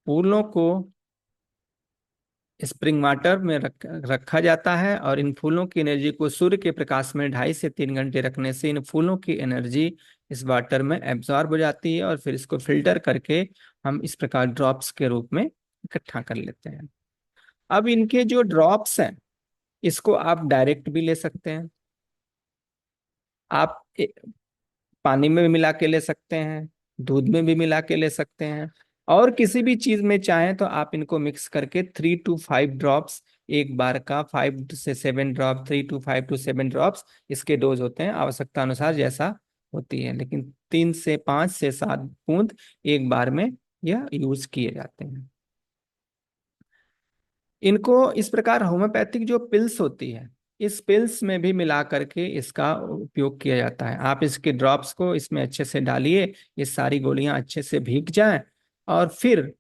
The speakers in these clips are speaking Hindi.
फूलों को स्प्रिंग वाटर में रखा जाता है, और इन फूलों की एनर्जी को सूर्य के प्रकाश में 2.5 से 3 घंटे रखने से इन फूलों की एनर्जी इस वाटर में एब्जॉर्ब हो जाती है, और फिर इसको फिल्टर करके हम इस प्रकार ड्रॉप्स के रूप में इकट्ठा कर लेते हैं। अब इनके जो ड्रॉप्स हैं, इसको आप डायरेक्ट भी ले सकते हैं, आप पानी में भी मिला के ले सकते हैं, दूध में भी मिला के ले सकते हैं, और किसी भी चीज में चाहें तो आप इनको मिक्स करके 3 to 5 ड्रॉप्स एक बार का, 5 से 7 ड्रॉप, 3 to 5 to 7 ड्रॉप्स इसके डोज होते हैं, आवश्यकता अनुसार जैसा होती है, लेकिन 3 से 5 से 7 बूंद एक बार में यह यूज किए जाते हैं। इनको इस प्रकार होम्योपैथिक जो पिल्स होती है, इस पिल्स में भी मिला करके इसका उपयोग किया जाता है। आप इसके ड्रॉप्स को इसमें अच्छे से डालिए, ये सारी गोलियां अच्छे से भीग जाएं, और फिर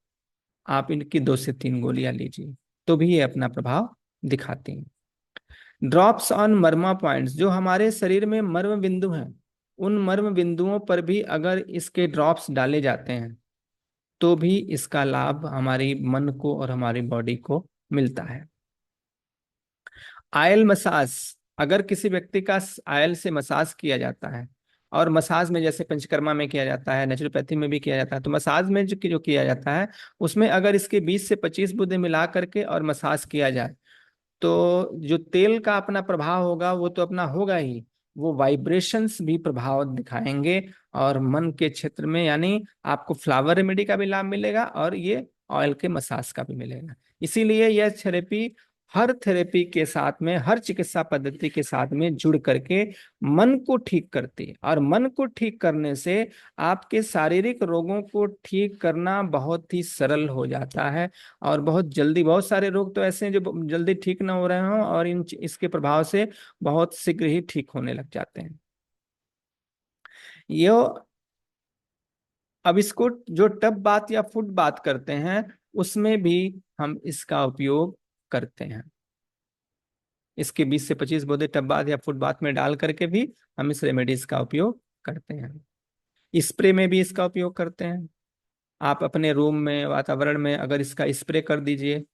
आप इनकी 2 से 3 गोलियां लीजिए, तो भी ये अपना प्रभाव दिखाती हैं। ड्रॉप्स ऑन मर्मा पॉइंट्स, जो हमारे शरीर में मर्म बिंदु हैं, उन मर्म बिंदुओं पर भी अगर इसके ड्रॉप्स डाले जाते हैं तो भी इसका लाभ हमारी मन को और हमारी बॉडी को मिलता है। आयल मसाज, अगर किसी व्यक्ति का आयल से मसाज किया जाता है, और मसाज में जैसे पंचकर्मा में किया जाता है, नेचुरोपैथी में भी किया जाता है, तो मसाज में जो किया जाता है उसमें अगर इसके 20 से 25 बूंदे मिला करके और मसाज किया जाए, तो जो तेल का अपना प्रभाव होगा वो तो अपना होगा ही, वो वाइब्रेशंस भी प्रभाव दिखाएंगे, और मन के क्षेत्र में, यानी आपको फ्लावर रेमेडी का भी लाभ मिलेगा और ये ऑयल के मसाज का भी मिलेगा। इसीलिए यह थेरेपी हर थेरेपी के साथ में, हर चिकित्सा पद्धति के साथ में जुड़ करके मन को ठीक करती है, और मन को ठीक करने से आपके शारीरिक रोगों को ठीक करना बहुत ही सरल हो जाता है, और बहुत जल्दी, बहुत सारे रोग तो ऐसे हैं जो जल्दी ठीक ना हो रहे हों, और इसके प्रभाव से बहुत शीघ्र ही ठीक होने लग जाते हैं। ये अब इसको जो टब बात या फुट बात करते हैं, उसमें भी हम इसका उपयोग करते हैं। इसके 20 से 25 बूंदे टब बात या फुट बात में डाल करके भी हम इस रेमेडीज का उपयोग करते हैं। स्प्रे में भी इसका उपयोग करते हैं। आप अपने रूम में, वातावरण में अगर इसका स्प्रे कर दीजिए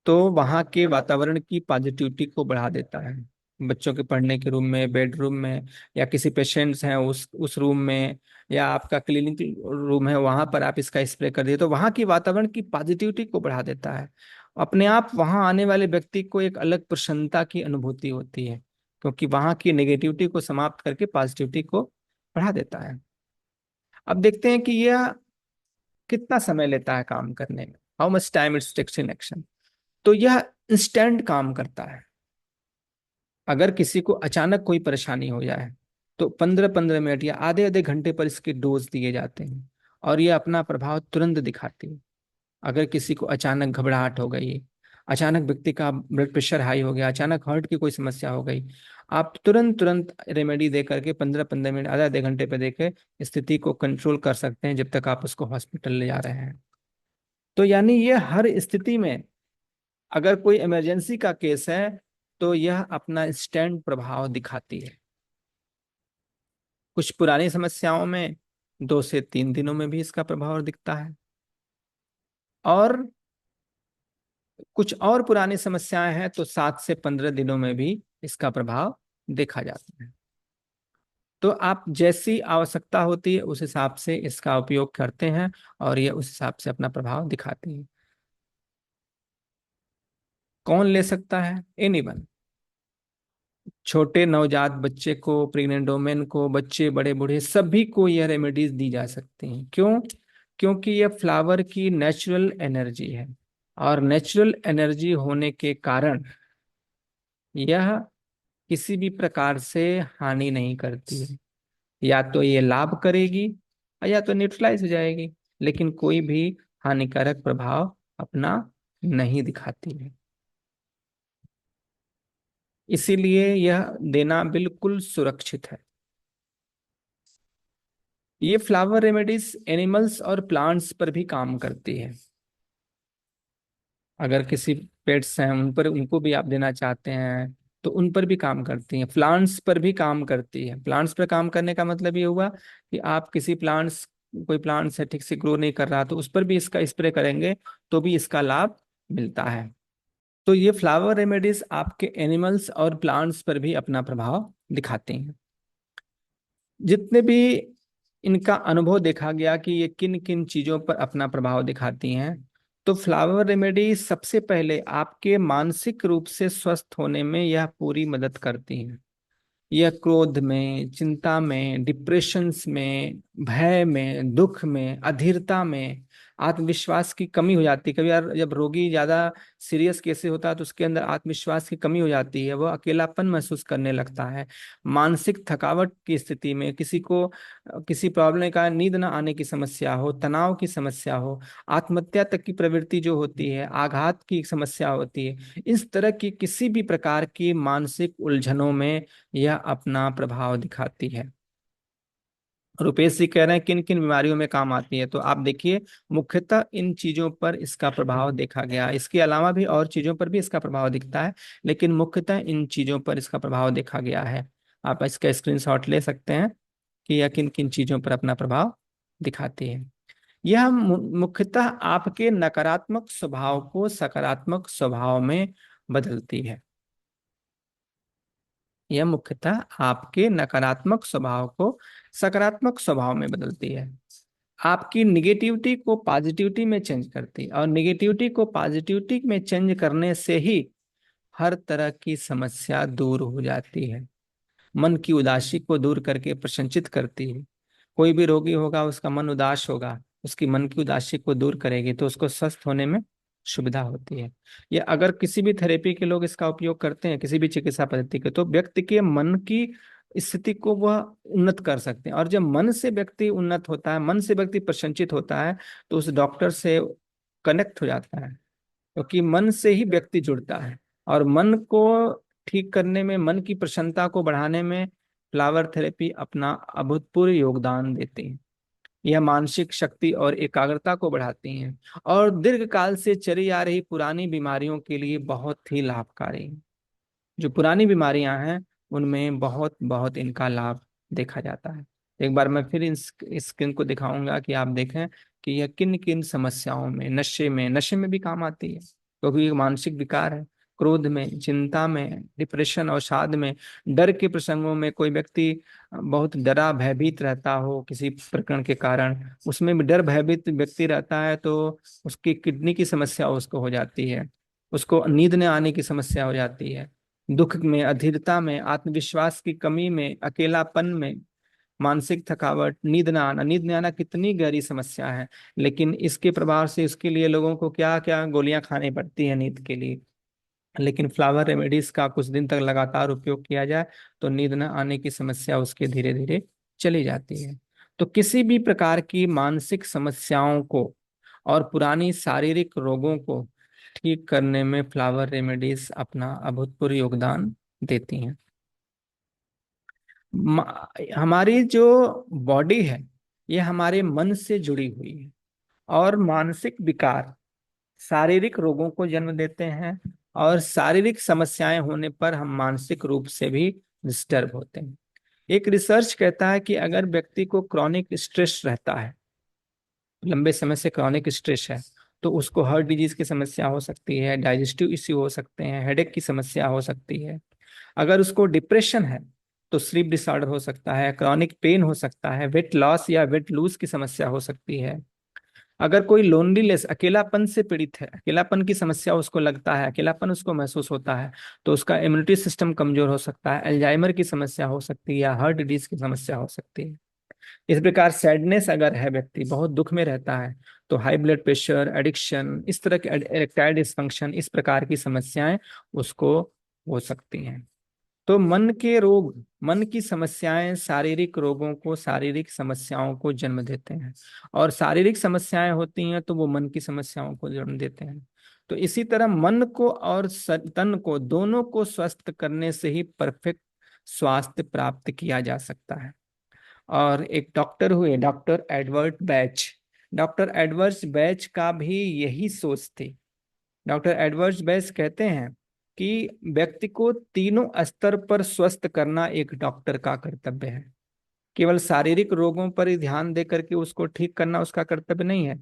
तो वहाँ के वातावरण की पॉजिटिविटी को बढ़ा देता है। बच्चों के पढ़ने के रूम में, बेडरूम में, या किसी पेशेंट्स हैं उस रूम में, या आपका क्लिनिक रूम है वहां पर आप इसका स्प्रे कर दिए, तो वहाँ की वातावरण की पॉजिटिविटी को बढ़ा देता है। अपने आप वहां आने वाले व्यक्ति को एक अलग प्रसन्नता की अनुभूति होती है, क्योंकि वहां की नेगेटिविटी को समाप्त करके पॉजिटिविटी को बढ़ा देता है। अब देखते हैं कि यह कितना समय लेता है काम करने में, how much time it's takes in action. तो यह इंस्टेंट काम करता है। अगर किसी को अचानक कोई परेशानी हो जाए तो 15-15 मिनट या आधे आधे घंटे पर इसके डोज दिए जाते हैं, और ये अपना प्रभाव तुरंत दिखाती है। अगर किसी को अचानक घबराहट हो गई, अचानक व्यक्ति का ब्लड प्रेशर हाई हो गया, अचानक हार्ट की कोई समस्या हो गई, आप तुरंत तुरंत रेमेडी दे करके 15-15 मिनट, आधे आधे घंटे पे देके स्थिति को कंट्रोल कर सकते हैं, जब तक आप उसको हॉस्पिटल ले जा रहे हैं। तो यानी ये हर स्थिति में, अगर कोई इमरजेंसी का केस है तो यह अपना इंस्टेंट प्रभाव दिखाती है। कुछ पुरानी समस्याओं में 2 से 3 दिनों में भी इसका प्रभाव दिखता है, और कुछ और पुरानी समस्याएं हैं तो 7 से 15 दिनों में भी इसका प्रभाव देखा जाता है। तो आप जैसी आवश्यकता होती है उस हिसाब से इसका उपयोग करते हैं, और ये उस हिसाब से अपना प्रभाव दिखाती है। कौन ले सकता है? एनीवन। छोटे नवजात बच्चे को, प्रेग्नेंट वोमेन को, बच्चे, बड़े बूढ़े, सभी को यह रेमेडीज दी जा सकती हैं। क्यों? क्योंकि यह फ्लावर की नेचुरल एनर्जी है, और नेचुरल एनर्जी होने के कारण यह किसी भी प्रकार से हानि नहीं करती है। या तो ये लाभ करेगी या तो न्यूट्रलाइज हो जाएगी, लेकिन कोई भी हानिकारक प्रभाव अपना नहीं दिखाती है। इसीलिए यह देना बिल्कुल सुरक्षित है। ये फ्लावर रेमेडीज एनिमल्स और प्लांट्स पर भी काम करती है। अगर किसी पेट्स हैं उन पर, उनको भी आप देना चाहते हैं तो उन पर भी काम करती हैं। प्लांट्स पर भी काम करती है। प्लांट्स पर काम करने का मतलब ये हुआ कि आप किसी प्लांट्स कोई प्लांट्स है ठीक से ग्रो नहीं कर रहा तो उस पर भी इसका स्प्रे करेंगे तो भी इसका लाभ मिलता है। तो ये फ्लावर रेमेडीज आपके एनिमल्स और प्लांट्स पर भी अपना प्रभाव दिखाते हैं। जितने भी इनका अनुभव देखा गया कि ये किन किन चीजों पर अपना प्रभाव दिखाती हैं, तो फ्लावर रेमेडी सबसे पहले आपके मानसिक रूप से स्वस्थ होने में यह पूरी मदद करती हैं। यह क्रोध में, चिंता में, डिप्रेशंस में, भय में, दुख में, अधीरता में, आत्मविश्वास की कमी हो जाती है। कभी यार जब रोगी ज्यादा सीरियस केसेस होता है तो उसके अंदर आत्मविश्वास की कमी हो जाती है, वो अकेलापन महसूस करने लगता है। मानसिक थकावट की स्थिति में किसी को किसी प्रॉब्लम का नींद न आने की समस्या हो, तनाव की समस्या हो, आत्महत्या तक की प्रवृत्ति जो होती है, आघात की समस्या होती है, इस तरह की किसी भी प्रकार की मानसिक उलझनों में यह अपना प्रभाव दिखाती है। रुपेश जी कह रहे हैं किन किन बीमारियों में काम आती है, तो आप देखिए मुख्यतः इन चीजों पर इसका प्रभाव देखा गया। इसके अलावा भी और चीजों पर भी इसका प्रभाव दिखता है, लेकिन मुख्यतः इन चीजों पर इसका प्रभाव देखा गया है। आप इसका स्क्रीनशॉट ले सकते हैं कि यह किन किन चीजों पर अपना प्रभाव दिखाती है। यह मुख्यतः आपके नकारात्मक स्वभाव को सकारात्मक स्वभाव में बदलती है। यह मुख्यतः आपके नकारात्मक स्वभाव को सकारात्मक स्वभाव में बदलती है। आपकी निगेटिविटी को पॉजिटिविटी में चेंज करती है, और निगेटिविटी को पॉजिटिविटी में चेंज करने से ही हर तरह की समस्या दूर हो जाती है। मन की उदासी को दूर करके प्रसन्नचित करती है। कोई भी रोगी होगा उसका मन उदास होगा, उसकी मन की उदासी को दूर करेगी तो उसको स्वस्थ होने में सुविधा होती है। ये अगर किसी भी थेरेपी के लोग इसका उपयोग करते हैं, किसी भी चिकित्सा पद्धति के, तो व्यक्ति के मन की स्थिति को वह उन्नत कर सकते हैं। और जब मन से व्यक्ति उन्नत होता है, मन से व्यक्ति प्रसन्नचित होता है, तो उस डॉक्टर से कनेक्ट हो जाता है, क्योंकि मन से ही व्यक्ति जुड़ता है। और मन को ठीक करने में, मन की प्रसन्नता को बढ़ाने में फ्लावर थेरेपी अपना अभूतपूर्व योगदान देती है। यह मानसिक शक्ति और एकाग्रता को बढ़ाती हैं और दीर्घकाल से चली आ रही पुरानी बीमारियों के लिए बहुत ही लाभकारी है। जो पुरानी बीमारियां हैं उनमें बहुत बहुत इनका लाभ देखा जाता है। एक बार मैं फिर इस स्क्रीन को दिखाऊंगा कि आप देखें कि यह किन किन समस्याओं में, नशे में भी काम आती है क्योंकि ये मानसिक विकार है। क्रोध में, चिंता में, डिप्रेशन और अवसाद में, डर के प्रसंगों में, कोई व्यक्ति बहुत डरा भयभीत रहता हो किसी प्रकरण के कारण, उसमें भी डर भयभीत व्यक्ति रहता है तो उसकी किडनी की समस्या उसको हो जाती है, उसको नींद न आने की समस्या हो जाती है। दुख में, अधीरता में, आत्मविश्वास की कमी में, अकेलापन में, मानसिक थकावट, नींद न आना कितनी गहरी समस्या है, लेकिन इसके प्रभाव से इसके लिए लोगों को क्या क्या गोलियां खानी पड़ती हैं नींद के लिए। लेकिन फ्लावर रेमेडीज का कुछ दिन तक लगातार उपयोग किया जाए तो नींद न आने की समस्या उसके धीरे धीरे चली जाती है। तो किसी भी प्रकार की मानसिक समस्याओं को और पुरानी शारीरिक रोगों को ठीक करने में फ्लावर रेमेडीज अपना अभूतपूर्व योगदान देती हैं। हमारी जो बॉडी है ये हमारे मन से जुड़ी हुई है, और मानसिक विकार शारीरिक रोगों को जन्म देते हैं, और शारीरिक समस्याएं होने पर हम मानसिक रूप से भी डिस्टर्ब होते हैं। एक रिसर्च कहता है कि अगर व्यक्ति को क्रॉनिक स्ट्रेस रहता है, लंबे समय से क्रॉनिक स्ट्रेस है, तो उसको हार्ट डिजीज की समस्या हो सकती है, डाइजेस्टिव इश्यू हो सकते हैं, हेडेक की समस्या हो सकती है। अगर उसको डिप्रेशन है तो स्लीप डिसऑर्डर हो सकता है, क्रॉनिक पेन हो सकता है, वेट लॉस या वेट लूज की समस्या हो सकती है। अगर कोई लोनलीनेस, अकेलापन से पीड़ित है, अकेलापन की समस्या उसको लगता है, अकेलापन उसको महसूस होता है, तो उसका इम्यूनिटी सिस्टम कमजोर हो सकता है, अल्जाइमर की समस्या हो सकती है या हार्ट डिजीज की समस्या हो सकती है। इस प्रकार सैडनेस अगर है, व्यक्ति बहुत दुख में रहता है, तो हाई ब्लड प्रेशर, एडिक्शन, इस तरह के इरेक्टाइल डिसफंक्शन, इस प्रकार की समस्याएं उसको हो सकती हैं। तो मन के रोग, मन की समस्याएं शारीरिक रोगों को, शारीरिक समस्याओं को जन्म देते हैं, और शारीरिक समस्याएं होती हैं तो वो मन की समस्याओं को जन्म देते हैं। तो इसी तरह मन को और तन को, दोनों को स्वस्थ करने से ही परफेक्ट स्वास्थ्य प्राप्त किया जा सकता है। और एक डॉक्टर हुए, डॉक्टर एडवर्ड बैच का भी यही सोच थी। डॉक्टर एडवर्ड बैच कहते हैं कि व्यक्ति को तीनों स्तर पर स्वस्थ करना एक डॉक्टर का कर्तव्य है। केवल शारीरिक रोगों पर ही ध्यान दे करके उसको ठीक करना उसका कर्तव्य नहीं है,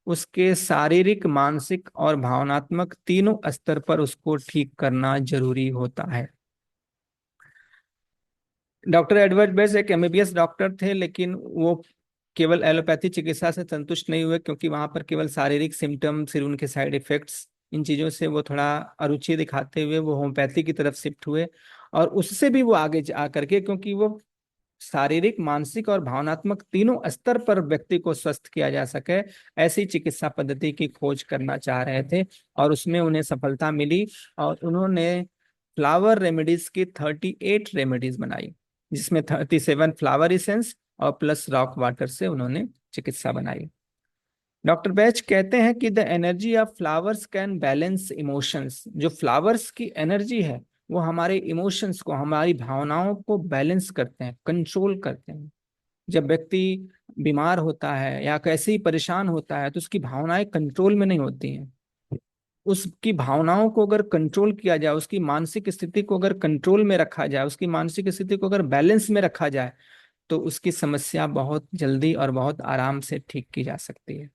उसके शारीरिक, मानसिक और भावनात्मक तीनों स्तर पर उसको ठीक करना जरूरी होता है। डॉक्टर एडवर्ड बेस एक एमबीबीएस डॉक्टर थे, लेकिन वो केवल एलोपैथी चिकित्सा से संतुष्ट नहीं हुए, क्योंकि वहां पर केवल शारीरिक सिम्टम्स, फिर उनके साइड इफेक्ट्स, इन चीजों से वो थोड़ा अरुचि दिखाते हुए वो होम्योपैथी की तरफ शिफ्ट हुए। और उससे भी वो आगे जा करके, क्योंकि वो शारीरिक, मानसिक और भावनात्मक तीनों स्तर पर व्यक्ति को स्वस्थ किया जा सके, ऐसी चिकित्सा पद्धति की खोज करना चाह रहे थे, और उसमें उन्हें सफलता मिली। और उन्होंने फ्लावर रेमेडीज की 38 रेमेडीज बनाई, जिसमें 37 फ्लावर इसेंस और प्लस रॉक वाटर से उन्होंने चिकित्सा बनाई। डॉक्टर बैच कहते हैं कि the energy of flowers can balance emotions. जो फ्लावर्स की एनर्जी है वो हमारे इमोशंस को, हमारी भावनाओं को बैलेंस करते हैं, कंट्रोल करते हैं। जब व्यक्ति बीमार होता है या कैसे ही परेशान होता है तो उसकी भावनाएं कंट्रोल में नहीं होती हैं। उसकी भावनाओं को अगर कंट्रोल किया जाए, उसकी मानसिक स्थिति को अगर कंट्रोल में रखा जाए, उसकी मानसिक स्थिति को अगर बैलेंस में रखा जाए, तो उसकी समस्या बहुत जल्दी और बहुत आराम से ठीक की जा सकती है।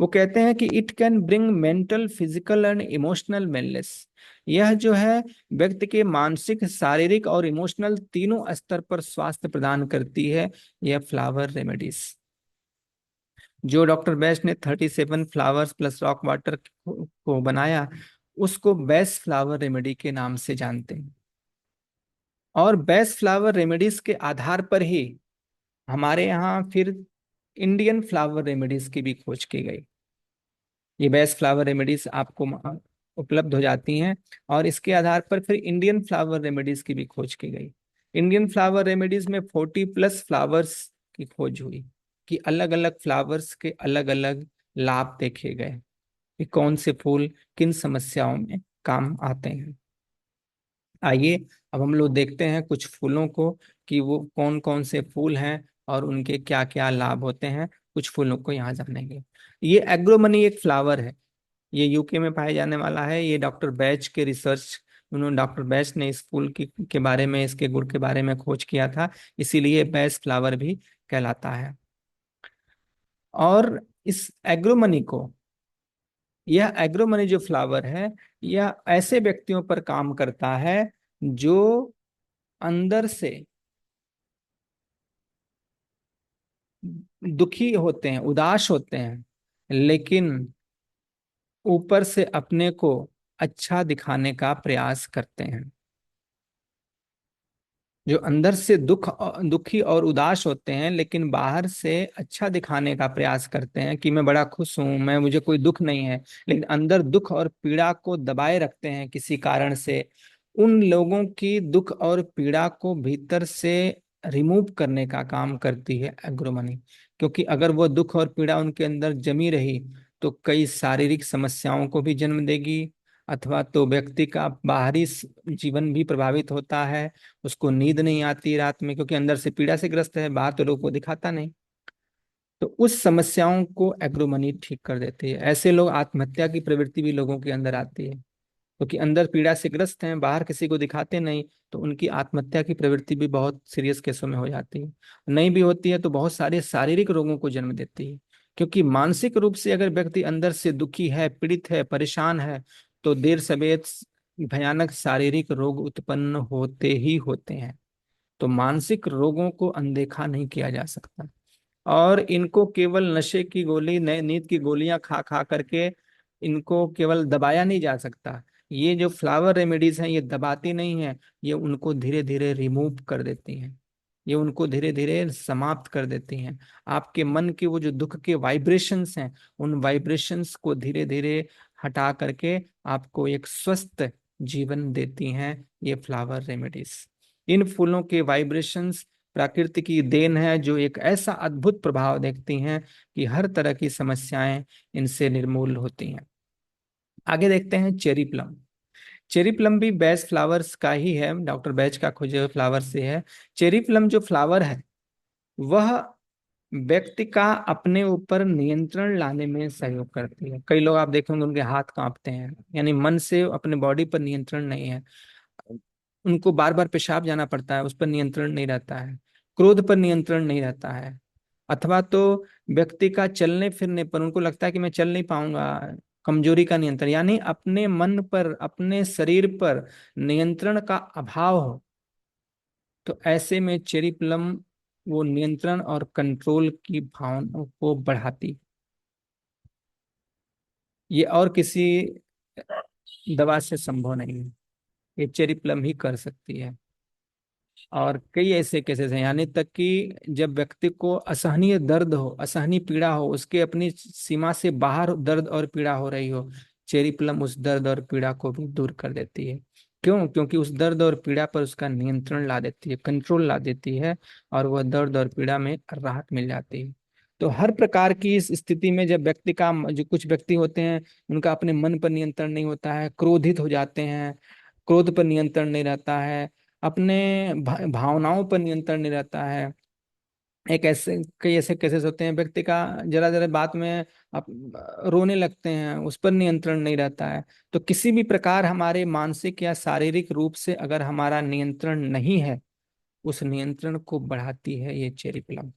वो कहते हैं कि it can bring mental, physical and emotional wellness. यह जो है व्यक्ति के मानसिक, शारीरिक और इमोशनल तीनों स्तर पर स्वास्थ्य प्रदान करती है, यह फ्लावर रेमेडीज। जो डॉक्टर बेस्ट ने 37 फ्लावर्स प्लस रॉक वाटर को बनाया, उसको बेस्ट फ्लावर रेमेडी के नाम से जानते हैं। और बेस्ट फ्लावर रेमेडीज के आधार पर ही हमारे यहाँ फिर इंडियन फ्लावर रेमेडीज की भी खोज की गई। ये बेस्ट फ्लावर रेमेडीज आपको उपलब्ध हो जाती हैं, और इसके आधार पर फिर इंडियन फ्लावर रेमेडीज की भी खोज की गई। इंडियन फ्लावर रेमेडीज में 40+ फ्लावर्स की खोज हुई, कि अलग अलग फ्लावर्स के अलग अलग लाभ देखे गए, कि कौन से फूल किन समस्याओं में काम आते हैं। आइए अब हम लोग देखते हैं कुछ फूलों को, कि वो कौन कौन से फूल हैं और उनके क्या क्या लाभ होते हैं। कुछ फूलों को यहाँ जानेंगे। ये एग्रोमनी एक फ्लावर है, ये यूके में पाए जाने वाला है। ये डॉक्टर बैच के रिसर्च, उन्होंने, डॉक्टर बैच ने इस फूल के बारे में, इसके गुण के बारे में खोज किया था, इसीलिए बैच फ्लावर भी कहलाता है। और इस एग्रोमनी को, यह एग्रोमनी जो फ्लावर है, यह ऐसे व्यक्तियों पर काम करता है जो अंदर से दुखी होते हैं, उदास होते हैं, लेकिन ऊपर से अपने को अच्छा दिखाने का प्रयास करते हैं। जो अंदर से दुखी और उदास होते हैं, लेकिन बाहर से अच्छा दिखाने का प्रयास करते हैं कि मैं बड़ा खुश हूं, मैं, मुझे कोई दुख नहीं है, लेकिन अंदर दुख और पीड़ा को दबाए रखते हैं किसी कारण से। उन लोगों की दुख और पीड़ा को भीतर से रिमूव करने का काम करती है एग्रोमनी। क्योंकि अगर वो दुख और पीड़ा उनके अंदर जमी रही तो कई शारीरिक समस्याओं को भी जन्म देगी, अथवा तो व्यक्ति का बाहरी जीवन भी प्रभावित होता है। उसको नींद नहीं आती रात में, क्योंकि अंदर से पीड़ा से ग्रस्त है, बाहर तो लोग को दिखाता नहीं। तो उस समस्याओं को एग्रोमनी ठीक कर देती है। ऐसे लोग, आत्महत्या की प्रवृत्ति भी लोगों के अंदर आती है, क्योंकि अंदर पीड़ा से ग्रस्त हैं, बाहर किसी को दिखाते नहीं, तो उनकी आत्महत्या की प्रवृत्ति भी बहुत सीरियस केसों में हो जाती है। नहीं भी होती है तो बहुत सारे शारीरिक रोगों को जन्म देती है। क्योंकि मानसिक रूप से अगर व्यक्ति अंदर से दुखी है, पीड़ित है, परेशान है, तो देर सवेर भयानक शारीरिक रोग उत्पन्न होते ही होते हैं। तो मानसिक रोगों को अनदेखा नहीं किया जा सकता, और इनको केवल नशे की गोली, नए नींद की गोलियां खा खा करके इनको केवल दबाया नहीं जा सकता। ये जो फ्लावर रेमेडीज हैं, ये दबाती नहीं है, ये उनको धीरे धीरे रिमूव कर देती हैं, ये उनको धीरे धीरे समाप्त कर देती हैं। आपके मन के वो जो दुख के वाइब्रेशंस हैं, उन वाइब्रेशंस को धीरे धीरे हटा करके आपको एक स्वस्थ जीवन देती हैं ये फ्लावर रेमेडीज। इन फूलों के वाइब्रेशंस प्रकृति की देन है, जो एक ऐसा अद्भुत प्रभाव देखती हैं कि हर तरह की समस्याएं इनसे निर्मूल होती हैं। आगे देखते हैं चेरी प्लम। चेरी प्लम भी बेस्ट फ्लावर्स का ही है, डॉक्टर बेच का खोजे हुए फ्लावर से है। चेरी प्लम जो फ्लावर है, वह व्यक्ति का अपने ऊपर नियंत्रण लाने में सहयोग करती है। कई लोग आप देखेंगे उनके हाथ कांपते हैं, यानी मन से अपने बॉडी पर नियंत्रण नहीं है, उनको बार बार पेशाब जाना पड़ता है, उस पर नियंत्रण नहीं रहता है। क्रोध पर नियंत्रण नहीं रहता है, अथवा तो व्यक्ति का चलने फिरने पर उनको लगता है कि मैं चल नहीं पाऊंगा, कमजोरी का नियंत्रण, यानी अपने मन पर, अपने शरीर पर नियंत्रण का अभाव हो, तो ऐसे में चेरी प्लम वो नियंत्रण और कंट्रोल की भावना को बढ़ाती। ये और किसी दवा से संभव नहीं है, ये चेरी प्लम ही कर सकती है। और कई ऐसे केसेस हैं, यानी तक कि जब व्यक्ति को असहनीय दर्द हो, असहनीय पीड़ा हो, उसके अपनी सीमा से बाहर दर्द और पीड़ा हो रही हो, चेरी प्लम उस दर्द और पीड़ा को भी दूर कर देती है। क्यों? क्योंकि उस दर्द और पीड़ा पर उसका नियंत्रण ला देती है, कंट्रोल ला देती है, और वह दर्द और पीड़ा में राहत मिल जाती है। तो हर प्रकार की इस स्थिति में जब व्यक्ति का, जो कुछ व्यक्ति होते हैं उनका अपने मन पर नियंत्रण नहीं होता है, क्रोधित हो जाते हैं, क्रोध पर नियंत्रण नहीं रहता है, अपने भावनाओं पर नियंत्रण नहीं रहता है। एक ऐसे, कई ऐसे केसेस होते हैं व्यक्ति का जरा जरा बात में आप रोने लगते हैं, उस पर नियंत्रण नहीं रहता है। तो किसी भी प्रकार हमारे मानसिक या शारीरिक रूप से अगर हमारा नियंत्रण नहीं है, उस नियंत्रण को बढ़ाती है ये चेरी प्लम।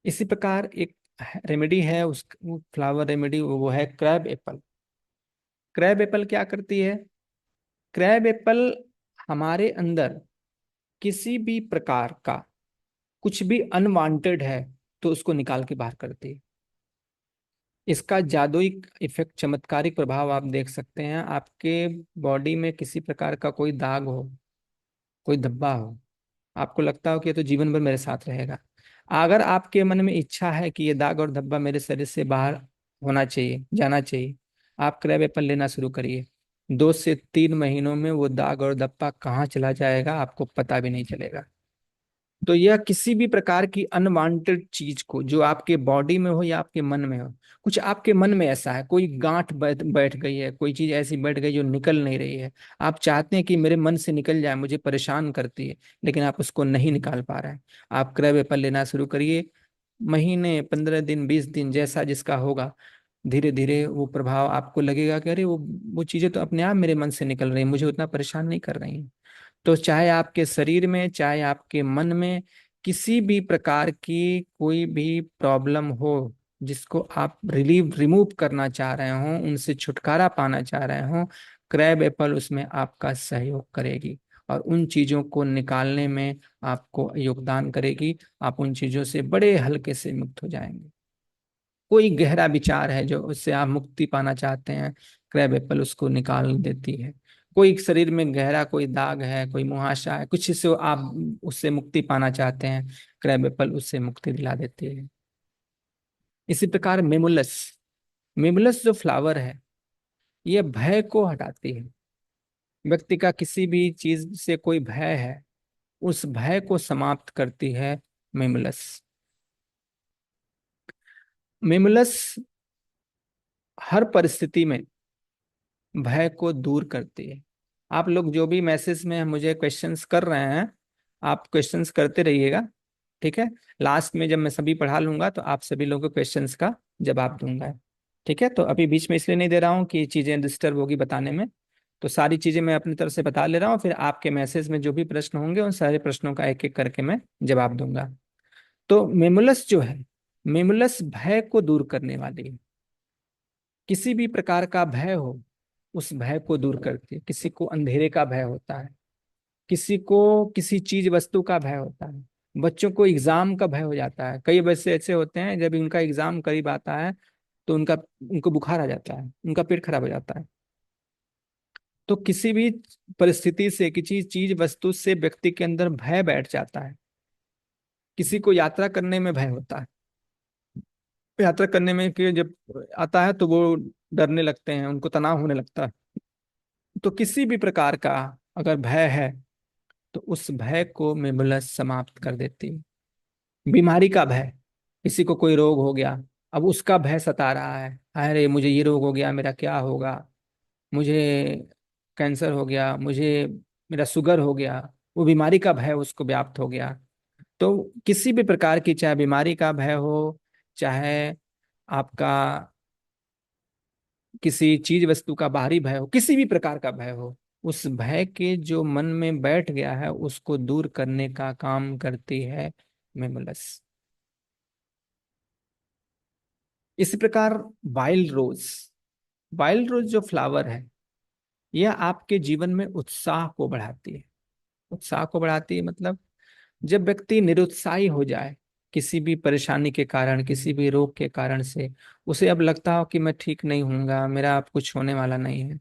इसी प्रकार एक रेमेडी है, उस फ्लावर रेमेडी, वो है क्रैब एप्पल। क्रैब एप्पल क्या करती है? क्रैब एप्पल हमारे अंदर किसी भी प्रकार का कुछ भी अनवांटेड है तो उसको निकाल के बाहर करती है। इसका जादुई इफेक्ट, चमत्कारिक प्रभाव आप देख सकते हैं। आपके बॉडी में किसी प्रकार का कोई दाग हो, कोई धब्बा हो, आपको लगता हो कि ये तो जीवन भर मेरे साथ रहेगा, अगर आपके मन में इच्छा है कि ये दाग और धब्बा मेरे शरीर से बाहर होना चाहिए, जाना चाहिए, आप क्रैब एप्पल लेना शुरू करिए। 2 से 3 महीनों में वो दाग और धब्बा कहाँ चला जाएगा आपको पता भी नहीं चलेगा। तो यह किसी भी प्रकार की अनवांटेड चीज को, जो आपके बॉडी में हो या आपके मन में हो, कुछ आपके मन में ऐसा है, कोई गांठ बैठ बैठ गई है, कोई चीज ऐसी बैठ गई जो निकल नहीं रही है, आप चाहते हैं कि मेरे मन से निकल जाए, मुझे परेशान करती है, लेकिन आप उसको नहीं निकाल पा रहे हैं, आप क्रैब एप्पल लेना शुरू करिए। महीने, 15 दिन, 20 दिन, जैसा जिसका होगा, धीरे धीरे वो प्रभाव आपको लगेगा कि अरे वो चीजें तो अपने आप मेरे मन से निकल रही हैं, मुझे उतना परेशान नहीं कर रही हैं। तो चाहे आपके शरीर में, चाहे आपके मन में किसी भी प्रकार की कोई भी प्रॉब्लम हो, जिसको आप रिमूव करना चाह रहे हो, उनसे छुटकारा पाना चाह रहे हो, क्रैब एप्पल उसमें आपका सहयोग करेगी और उन चीजों को निकालने में आपको योगदान करेगी। आप उन चीजों से बड़े हल्के से मुक्त हो जाएंगे। कोई गहरा विचार है जो उससे आप मुक्ति पाना चाहते हैं, क्रैब एप्पल उसको निकाल देती है। कोई शरीर में गहरा कोई दाग है, कोई मुहासा है, कुछ से आप उससे मुक्ति पाना चाहते हैं, क्रैब एप्पल उससे मुक्ति दिला देती है। इसी प्रकार मेमुलस, मेमुलस जो फ्लावर है, ये भय को हटाती है। व्यक्ति का किसी भी चीज से कोई भय है, उस भय को समाप्त करती है मेमुलस। मेमुलस हर परिस्थिति में भय को दूर करती है। आप लोग जो भी मैसेज में मुझे क्वेश्चंस कर रहे हैं, आप क्वेश्चंस करते रहिएगा, ठीक है? लास्ट में जब मैं सभी पढ़ा लूंगा तो आप सभी लोगों को क्वेश्चंस का जवाब दूंगा। ठीक है? तो अभी बीच में इसलिए नहीं दे रहा हूँ कि चीजें डिस्टर्ब होगी बताने में, तो सारी चीजें मैं अपनी तरफ से बता ले रहा हूँ, फिर आपके मैसेज में जो भी प्रश्न होंगे उन सारे प्रश्नों का एक एक करके मैं जवाब दूंगा। तो मेमुलस जो है, मेमुलस भय को दूर करने वाली है। किसी भी प्रकार का भय हो, उस भय को दूर करती है। किसी को अंधेरे का भय होता है, किसी को किसी चीज वस्तु का भय होता है, बच्चों को एग्जाम का भय हो जाता है। कई बच्चे ऐसे होते हैं जब उनका एग्जाम करीब आता है तो उनको बुखार आ जाता है, उनका पेट खराब हो जाता है। तो किसी भी परिस्थिति से, किसी चीज वस्तु से व्यक्ति के अंदर भय बैठ जाता है। किसी को यात्रा करने में भय होता है, यात्रा करने में कि जब आता है तो वो डरने लगते हैं, उनको तनाव होने लगता है। तो किसी भी प्रकार का अगर भय है तो उस भय को मेमुलस समाप्त कर देती है। बीमारी का भय, किसी को कोई रोग हो गया, अब उसका भय सता रहा है, अरे मुझे ये रोग हो गया, मेरा क्या होगा, मुझे कैंसर हो गया, मुझे मेरा शुगर हो गया, वो बीमारी का भय उसको व्याप्त हो गया। तो किसी भी प्रकार की, चाहे बीमारी का भय हो, चाहे आपका किसी चीज वस्तु का बाहरी भय हो, किसी भी प्रकार का भय हो, उस भय के जो मन में बैठ गया है उसको दूर करने का काम करती है मेमलस। इसी प्रकार वाइल्ड रोज, वाइल्ड रोज जो फ्लावर है, यह आपके जीवन में उत्साह को बढ़ाती है। उत्साह को बढ़ाती है मतलब जब व्यक्ति निरुत्साही हो जाए किसी भी परेशानी के कारण, किसी भी रोग के कारण से, उसे अब लगता हो कि मैं ठीक नहीं होऊंगा, मेरा अब कुछ होने वाला नहीं है,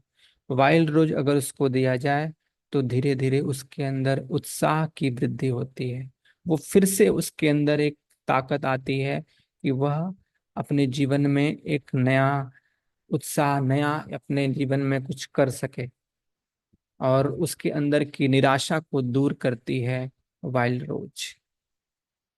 वाइल्ड रोज अगर उसको दिया जाए तो धीरे धीरे उसके अंदर उत्साह की वृद्धि होती है। वो फिर से उसके अंदर एक ताकत आती है कि वह अपने जीवन में एक नया उत्साह, नया अपने जीवन में कुछ कर सके, और उसके अंदर की निराशा को दूर करती है वाइल्ड रोज।